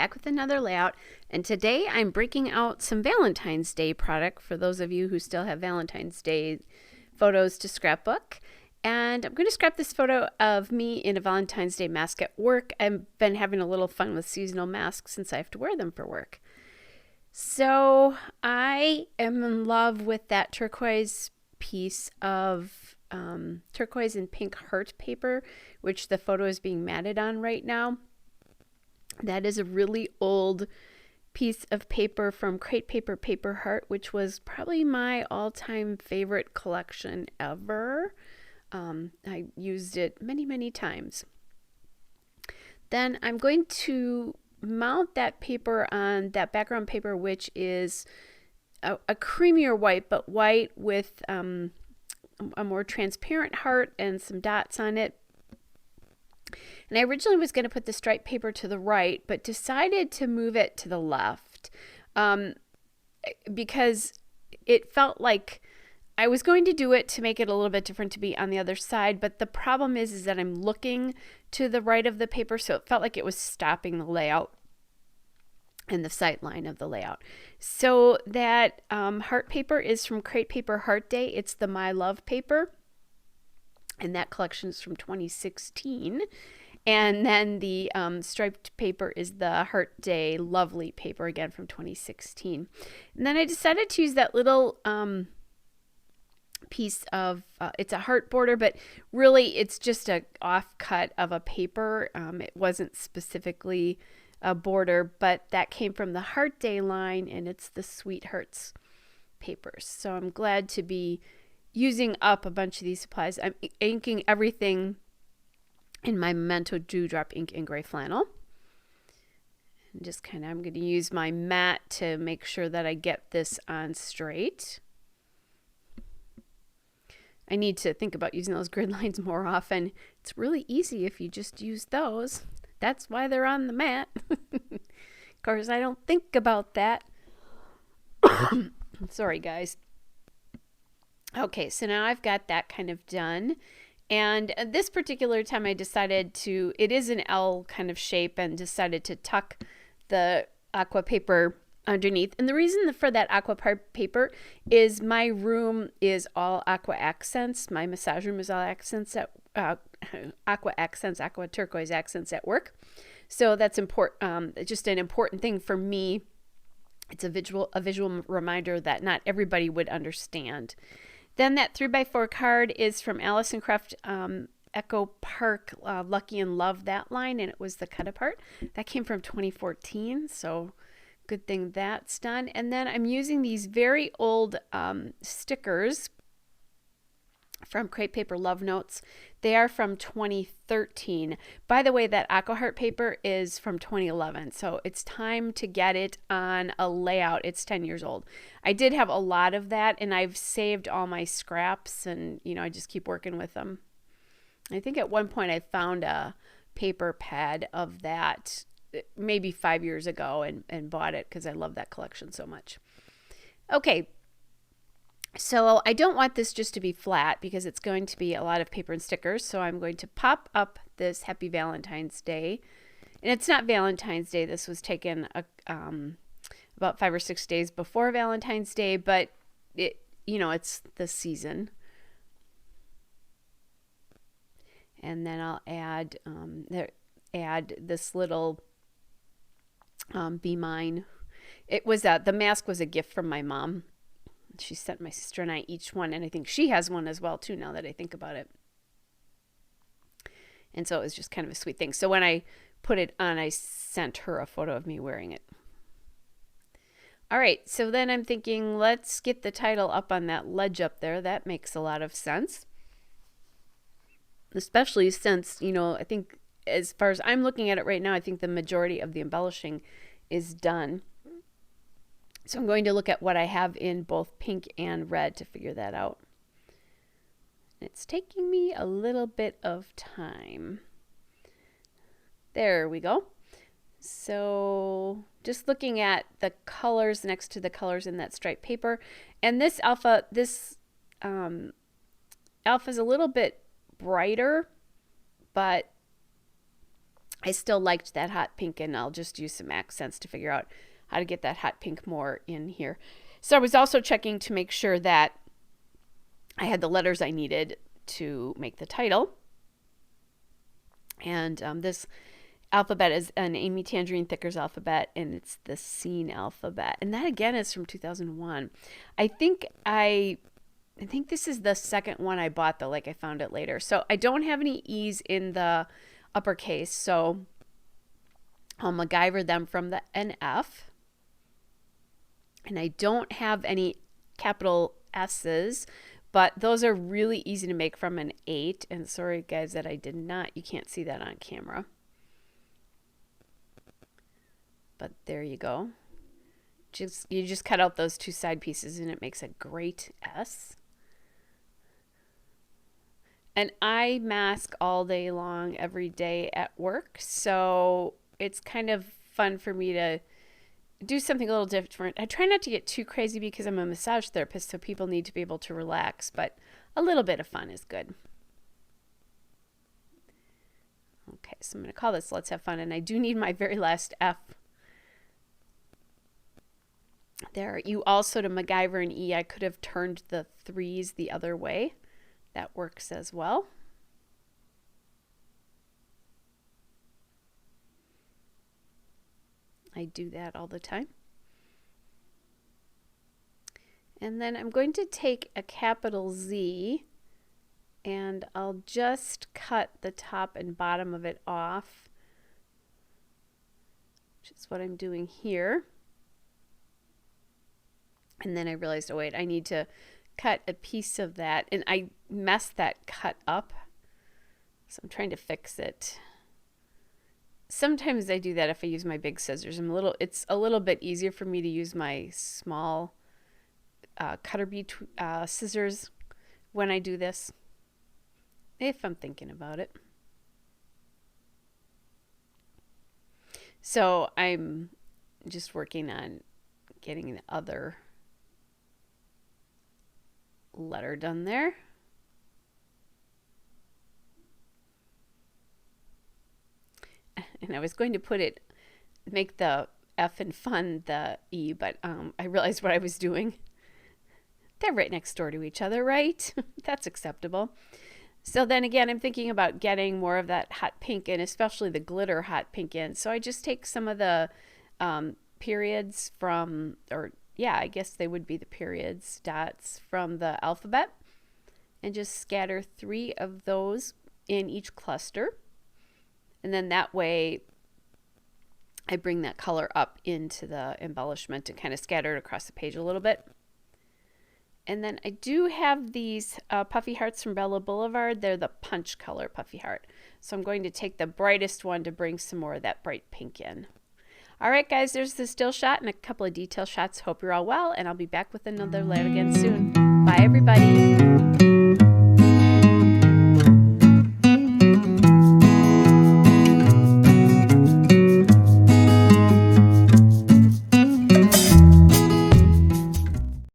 back with another layout, and today I'm breaking out some Valentine's Day product for those of you who still have Valentine's Day photos to scrapbook. And I'm going to scrap this photo of me in a Valentine's Day mask at work. I've been having a little fun with seasonal masks since I have to wear them for work. So I am in love with that turquoise piece of turquoise and pink heart paper, which the photo is being matted on right now. That is a really old piece of paper from Crate Paper Paper Heart, which was probably my all-time favorite collection ever. I used it many, many times. Then I'm going to mount that paper on that background paper, which is a creamier white, but white with a more transparent heart and some dots on it. And I originally was going to put the striped paper to the right, but decided to move it to the left because it felt like I was going to do it to make it a little bit different to be on the other side. But the problem is that I'm looking to the right of the paper, so it felt like it was stopping the layout and the sight line of the layout. So that heart paper is from Crate Paper Heart Day. It's the My Love paper. And that collection is from 2016. And then the striped paper is the Heart Day Lovely paper, again from 2016. And then I decided to use that little piece of, it's a heart border, but really it's just a offcut of a paper. It wasn't specifically a border, but that came from the Heart Day line, and it's the Sweet Hearts papers. So I'm glad to be using up a bunch of these supplies. I'm inking everything in my Memento Dewdrop ink in gray flannel. And just kind of, I'm going to use my mat to make sure that I get this on straight. I need to think about using those grid lines more often. It's really easy if you just use those. That's why they're on the mat. Of course, I don't think about that. Sorry, guys. Okay, so now I've got that kind of done. And this particular time I decided to, it is an L kind of shape, and decided to tuck the aqua paper underneath. And the reason for that aqua paper is my room is all aqua accents. My massage room is all accents at aqua turquoise accents at work. So that's important. Just an important thing for me. It's a visual reminder that not everybody would understand. Then that 3x4 card is from Allison Craft Echo Park Lucky and Love that line, and it was the cut apart. That came from 2014, so good thing that's done. And then I'm using these very old stickers from Crate Paper Love Notes. They are from 2013. By the way, that Aqua Heart paper is from 2011, so it's time to get it on a layout. It's 10 years old. I did have a lot of that, and I've saved all my scraps, and I just keep working with them. I think at one point I found a paper pad of that maybe 5 years ago and bought it because I love that collection so much. Okay. So I don't want this just to be flat because it's going to be a lot of paper and stickers. So I'm going to pop up this Happy Valentine's Day. And it's not Valentine's Day. This was taken about 5 or 6 days before Valentine's Day, but it's the season. And then I'll add this little Be Mine. It was the mask was a gift from my mom. She sent my sister and I each one, and I think she has one as well too, now that I think about it. And so it was just kind of a sweet thing. So when I put it on, I sent her a photo of me wearing it. All right, so then I'm thinking, let's get the title up on that ledge up there. That makes a lot of sense. Especially since, I think as far as I'm looking at it right now, I think the majority of the embellishing is done. So I'm going to look at what I have in both pink and red to figure that out. It's taking me a little bit of time. There we go. So just looking at the colors next to the colors in that striped paper. And this alpha is a little bit brighter, but I still liked that hot pink, and I'll just use some accents to figure out how to get that hot pink more in here. So I was also checking to make sure that I had the letters I needed to make the title. And this alphabet is an Amy Tangerine Thicker's alphabet, and it's the Scene alphabet. And that again is from 2001. I think this is the second one I bought, though, like I found it later. So I don't have any E's in the uppercase, so I'll MacGyver them from an F. And I don't have any capital S's, but those are really easy to make from an 8. And sorry, guys, that I did not. You can't see that on camera. But there you go. You just cut out those 2 side pieces, and it makes a great S. And I mask all day long, every day at work. So it's kind of fun for me to do something a little different. I try not to get too crazy because I'm a massage therapist, so people need to be able to relax, but a little bit of fun is good. Okay, so I'm going to call this Let's Have Fun, and I do need my very last F. There, you also, to MacGyver an E, I could have turned the 3s the other way. That works as well. I do that all the time. And then I'm going to take a capital Z, and I'll just cut the top and bottom of it off, which is what I'm doing here. And then I realized, oh wait, I need to cut a piece of that, and I messed that cut up, so I'm trying to fix it. Sometimes I do that if I use my big scissors. It's a little bit easier for me to use my small cutter bee scissors when I do this, if I'm thinking about it. So I'm just working on getting the other letter done there. And I was going to make the F in fun the E, but I realized what I was doing. They're right next door to each other, right? That's acceptable. So then again, I'm thinking about getting more of that hot pink, and especially the glitter hot pink in. So I just take some of the periods from, I guess they would be the periods, dots from the alphabet, and just scatter 3 of those in each cluster. And then that way I bring that color up into the embellishment and kind of scatter it across the page a little bit. And then I do have these puffy hearts from Bella Boulevard. They're the punch color puffy heart. So I'm going to take the brightest one to bring some more of that bright pink in. All right, guys, there's the still shot and a couple of detail shots. Hope you're all well, and I'll be back with another live again soon. Bye, everybody.